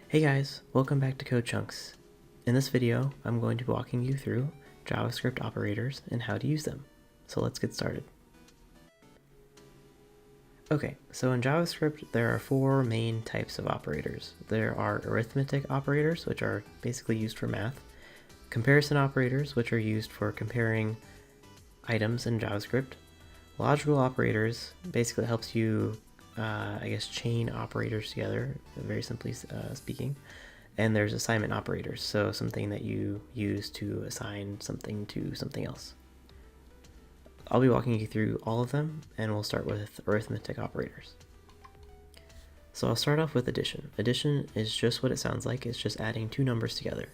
Hey guys, welcome back to Code Chunks. In this video, I'm going to be walking you through JavaScript operators and how to use them. So let's get started. Okay, so in JavaScript, there are four main types of operators. There are arithmetic operators, which are basically used for math, comparison operators, which are used for comparing items in JavaScript, logical operators basically helps you chain operators together, very simply speaking. And there's assignment operators, so something that you use to assign something to something else. I'll be walking you through all of them, and we'll start with arithmetic operators. So I'll start off with addition. Addition is just what it sounds like. It's just adding two numbers together.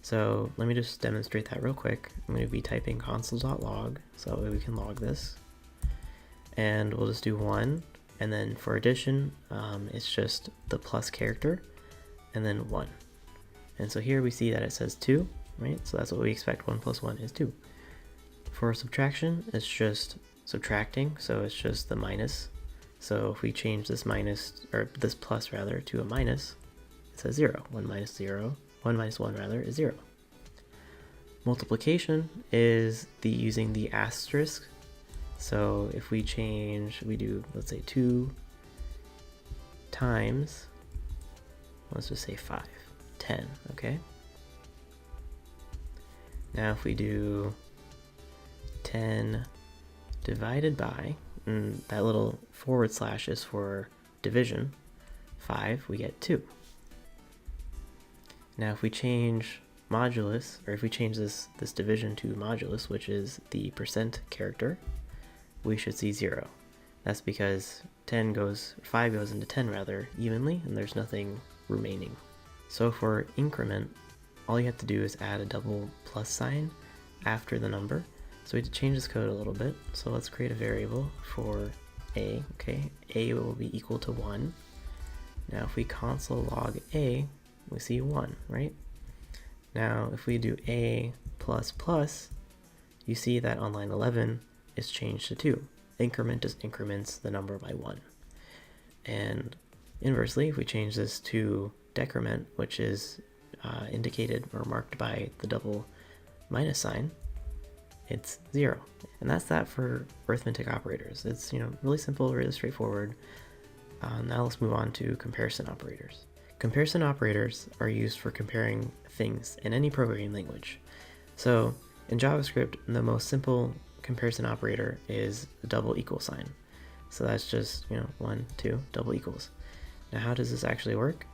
So let me just demonstrate that real quick. I'm going to be typing console.log, so that way we can log this. And we'll just do 1. And then for addition, it's just the plus character, and then 1. And so here we see that it says 2, right? So that's what we expect. 1 plus 1 is 2. For subtraction, it's just subtracting, so it's just the minus. So if we change this minus, or this plus rather, to a minus, it says 0. 1 minus 0, 1 minus 1 rather, is 0. Multiplication is using the asterisk. So if we do, let's say 2 times, let's just say 5, 10, okay? Now if we do 10 divided by, and that little / is for division, 5, we get 2. Now if we change modulus, or if we change this division to modulus, which is the percent character, we should see 0. That's because 5 goes into 10 rather evenly, and there's nothing remaining. So for increment, all you have to do is add a double plus sign after the number. So we have to change this code a little bit. So let's create a variable for a, okay? A will be equal to 1. Now if we console log a, we see 1, right? Now if we do a plus plus, you see that on line 11, is changed to 2. Increment just increments the number by 1. And inversely, if we change this to decrement, which is indicated or marked by the double minus sign, it's 0. And that's that for arithmetic operators. It's really simple, really straightforward. Now let's move on to comparison operators. Comparison operators are used for comparing things in any programming language. So in JavaScript, the most simple comparison operator is a double equal sign. So that's just 1, 2, double equals. Now how does this actually work?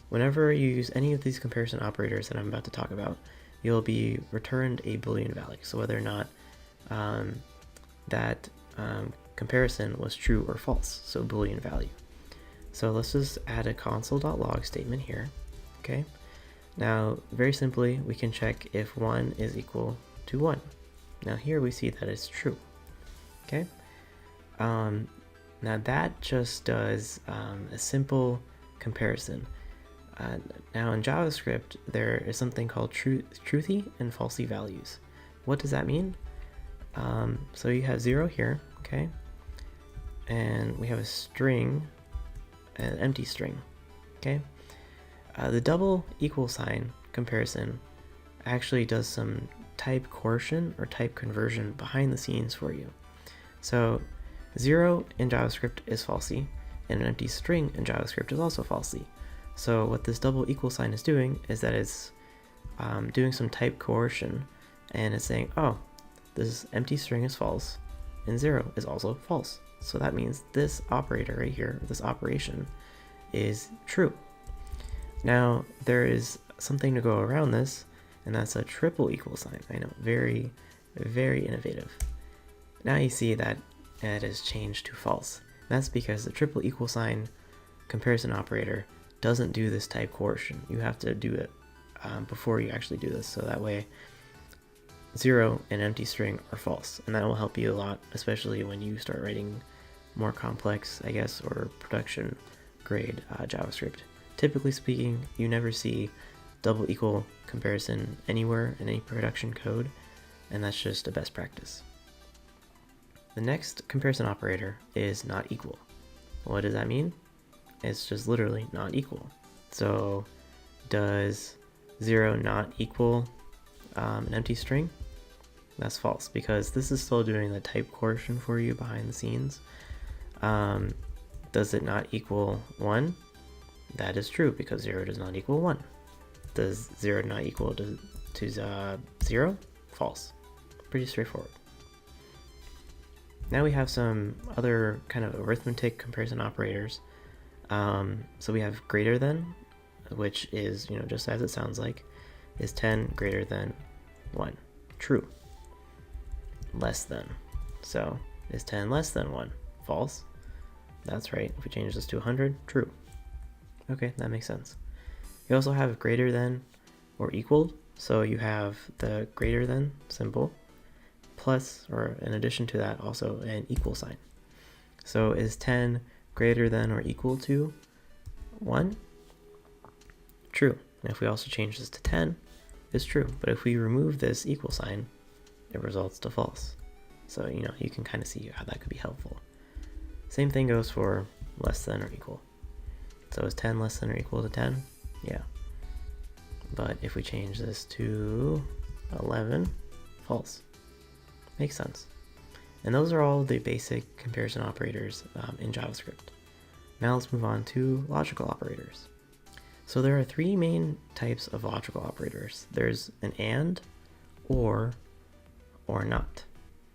Whenever you use any of these comparison operators that I'm about to talk about, you'll be returned a Boolean value. So whether or not that comparison was true or false, so Boolean value. So let's just add a console.log statement here, okay? Now very simply, we can check if 1 is equal to 1. Now here we see that it's true, okay? Now that just does a simple comparison. Now in JavaScript, there is something called truthy and falsy values. What does that mean? So you have 0 here, okay? And we have a string, an empty string, okay? The double equal sign comparison actually does some type coercion or type conversion behind the scenes for you. So 0 in JavaScript is falsy, and an empty string in JavaScript is also falsy. So what this double equal sign is doing is that it's doing some type coercion, and it's saying, oh, this empty string is false, and 0 is also false. So that means this operator right here, this operation, is true. Now there is something to go around this, and that's a triple equal sign. I know, very, very innovative. Now you see that it has changed to false. That's because the triple equal sign comparison operator doesn't do this type coercion. You have to do it before you actually do this, so that way 0 and empty string are false, and that will help you a lot, especially when you start writing more complex, I guess, or production grade JavaScript. Typically speaking, you never see double equal comparison anywhere in any production code, and that's just a best practice. The next comparison operator is not equal. What does that mean? It's just literally not equal. So does 0 not equal an empty string? That's false, because this is still doing the type coercion for you behind the scenes. Does it not equal 1? That is true, because 0 does not equal 1. Does 0 not equal to 0? False. Pretty straightforward. Now we have some other kind of arithmetic comparison operators. So we have greater than, which is, just as it sounds like, is 10 greater than 1. True. Less than. So is 10 less than 1? False. That's right. If we change this to 100, true. Okay, that makes sense. You also have greater than or equaled. So you have the greater than symbol plus, or in addition to that, also an equal sign. So is 10 greater than or equal to 1? True. And if we also change this to 10, it's true. But if we remove this equal sign, it results to false. So, you can kind of see how that could be helpful. Same thing goes for less than or equal. So is 10 less than or equal to 10? Yeah. But if we change this to 11, false. Makes sense. And those are all the basic comparison operators in JavaScript. Now let's move on to logical operators. So there are three main types of logical operators. There's an and, or not.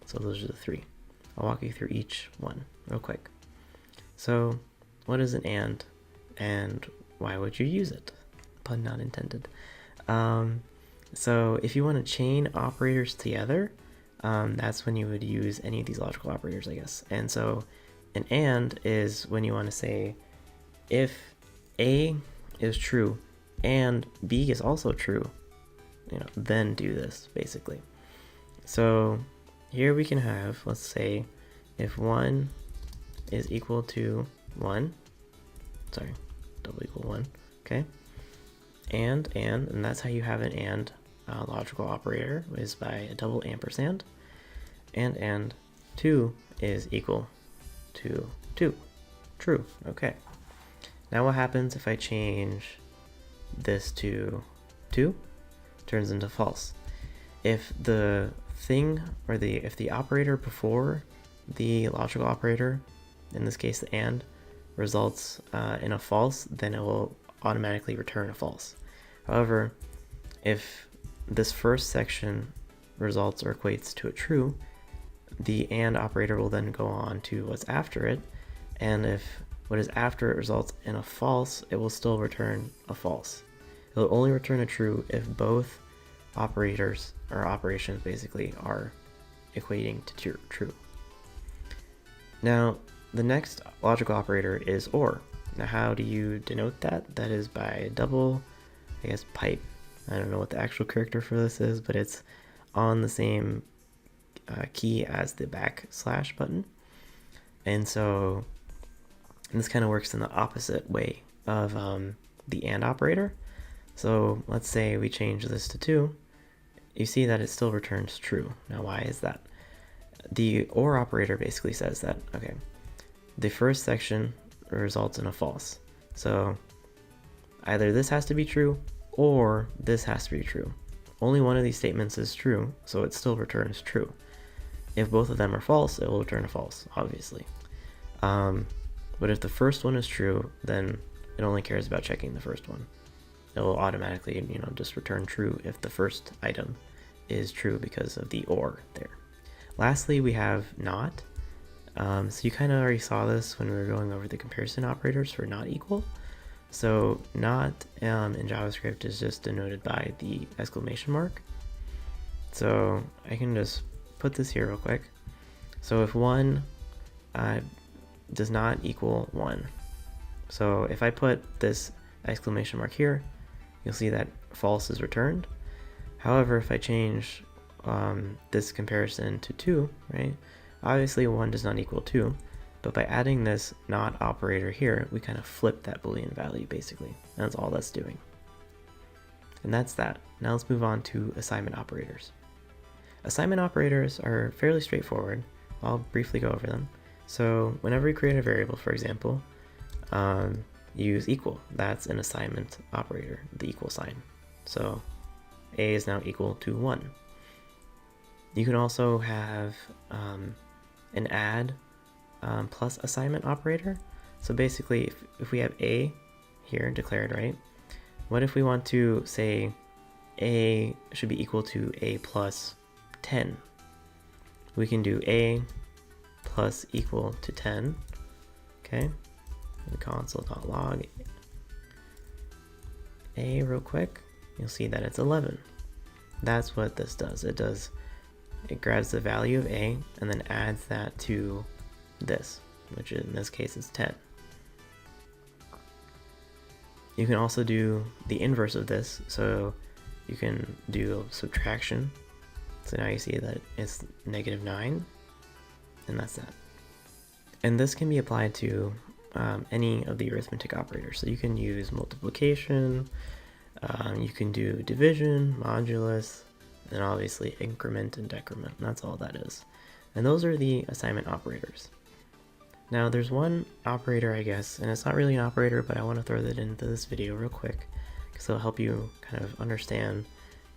So those are the three. I'll walk you through each one real quick. So what is an and why would you use it? Pun not intended. So if you want to chain operators together, that's when you would use any of these logical operators, I guess. And so an and is when you want to say if A is true and B is also true, then do this, basically. So here we can have, let's say, if 1 is equal to 1, sorry, double equal 1, okay? And that's how you have an and logical operator, is by a double ampersand. And 2 is equal to 2. True, okay. Now what happens if I change this to 2? Turns into false. If the thing, or if the operator before the logical operator, in this case the and, results in a false, then it will automatically return a false. However, if this first section results or equates to a true, the and operator will then go on to what's after it, and if what is after it results in a false, it will still return a false. It will only return a true if both operators, or operations basically, are equating to true. Now, the next logical operator is or. Now, how do you denote that? That is by a double, I guess, pipe. I don't know what the actual character for this is, but it's on the same key as the backslash button. And so this kind of works in the opposite way of the and operator. So let's say we change this to 2. You see that it still returns true. Now, why is that? The or operator basically says that, okay, the first section results in a false. So either this has to be true or this has to be true. Only one of these statements is true, so it still returns true. If both of them are false, it will return a false, obviously. But if the first one is true, then it only cares about checking the first one. It will automatically, just return true if the first item is true because of the or there. Lastly, we have not. So you kind of already saw this when we were going over the comparison operators for not equal. So not in JavaScript is just denoted by the exclamation mark. So I can just put this here real quick. So if 1 does not equal 1. So if I put this exclamation mark here, you'll see that false is returned. However, if I change this comparison to 2, right? Obviously 1 does not equal 2, but by adding this not operator here, we kind of flip that Boolean value basically. And that's all that's doing. And that's that. Now let's move on to assignment operators. Assignment operators are fairly straightforward. I'll briefly go over them. So whenever we create a variable, for example, use equal. That's an assignment operator, the equal sign. So a is now equal to 1. You can also have an add plus assignment operator. So basically, if we have a here declared, right? What if we want to say a should be equal to a plus 10? We can do a plus equal to 10, okay? And console.log a real quick, you'll see that it's 11. That's what this does. It grabs the value of a and then adds that to this, which in this case is 10. You can also do the inverse of this, so you can do subtraction. So now you see that it's -9, and that's that. And this can be applied to any of the arithmetic operators. So you can use multiplication, you can do division, modulus, and obviously increment and decrement. And that's all that is. And those are the assignment operators. Now there's one operator, I guess, and it's not really an operator, but I want to throw that into this video real quick because it'll help you kind of understand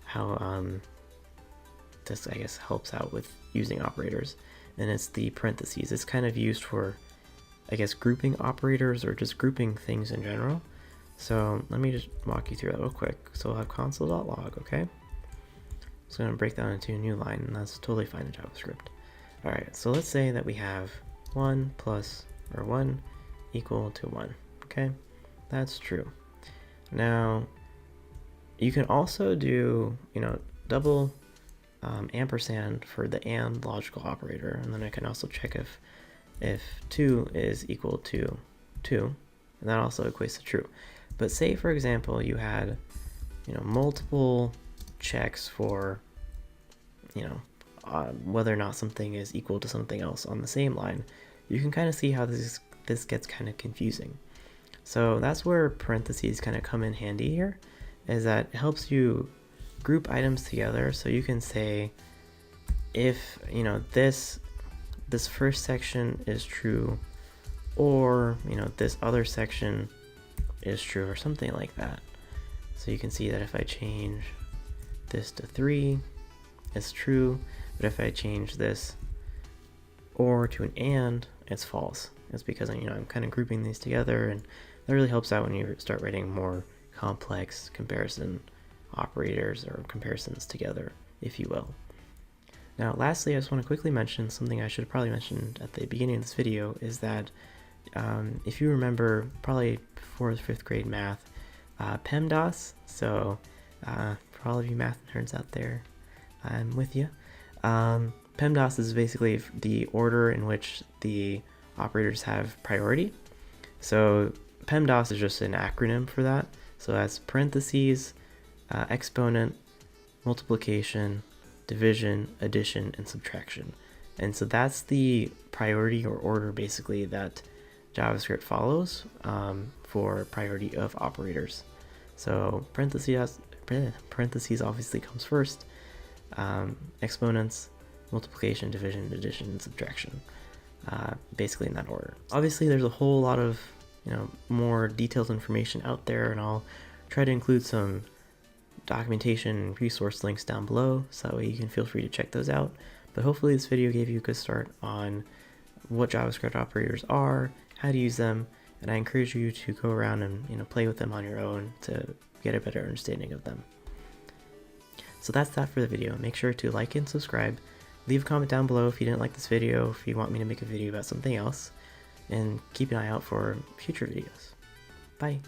how this, I guess, helps out with using operators. And it's the parentheses. It's kind of used for, I guess, grouping operators or just grouping things in general. So let me just walk you through that real quick. So we'll have console.log, okay? So I'm going to break that into a new line, and that's totally fine in JavaScript. Alright, so let's say that we have 1 equal to 1, okay? That's true. Now, you can also do, double ampersand for the and logical operator, and then I can also check if 2 is equal to 2, and that also equates to true. But say, for example, you had, multiple checks for, whether or not something is equal to something else on the same line, you can kind of see how this gets kind of confusing. So that's where parentheses kind of come in handy here, is that it helps you group items together. So you can say, if, this first section is true, or, this other section is true, or something like that. So you can see that if I change this to 3, it's true, but if I change this or to an and, it's false. It's because I'm kind of grouping these together, and that really helps out when you start writing more complex comparison operators or comparisons together, if you will. Now lastly, I just want to quickly mention something I should have probably mentioned at the beginning of this video, is that if you remember probably 4th, 5th grade math, PEMDAS, so for all of you math nerds out there, I'm with you. PEMDAS is basically the order in which the operators have priority. So PEMDAS is just an acronym for that. So that's parentheses, exponent, multiplication, division, addition, and subtraction. And so that's the priority or order basically that JavaScript follows for priority of operators. So parentheses obviously comes first, exponents, multiplication, division, addition, and subtraction, basically in that order. Obviously there's a whole lot of more detailed information out there, and I'll try to include some documentation and resource links down below, so that way you can feel free to check those out. But hopefully this video gave you a good start on what JavaScript operators are, how to use them, and I encourage you to go around and play with them on your own to get a better understanding of them. So that's that for the video. Make sure to like and subscribe. Leave a comment down below if you didn't like this video, if you want me to make a video about something else, and keep an eye out for future videos. Bye!